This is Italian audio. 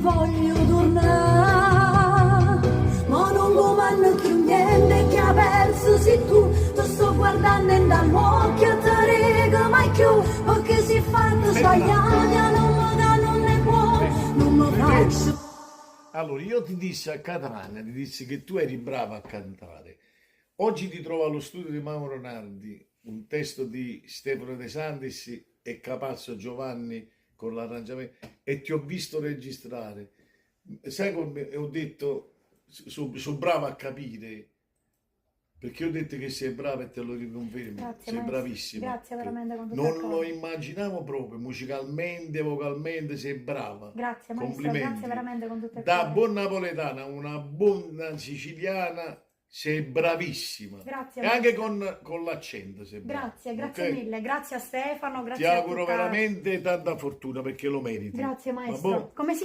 voglio tornare, ma non comando più niente che ha perso se tu sto guardando in dall'occhio a te rega mai più, perché si fanno sbagliare, non ne può, non mi faccio. Allora, io ti dissi a Catania, ti dissi che tu eri brava a cantare. Oggi ti trovo allo studio di Mauro Nardi, un testo di Stefano De Santis e Capazzo Giovanni con l'arrangiamento, e ti ho visto registrare. Sai come ho detto, sono brava a capire, perché ho detto che sei brava e te lo riconfermo, Grazie, sei maestro. bravissima. Grazie veramente con tutto Non il lo cuore. immaginavo proprio, musicalmente, vocalmente, sei brava. Grazie maestro, grazie Complimenti. veramente con tutto il Da cuore. buon napoletana, una buona siciliana, sei bravissima. Grazie E anche maestro. con l'accento sei brava. Grazie, grazie Ok? mille. Grazie a Stefano, Ti grazie a auguro tutta. veramente tanta fortuna perché lo meriti. Grazie Ma maestro. boh. Come si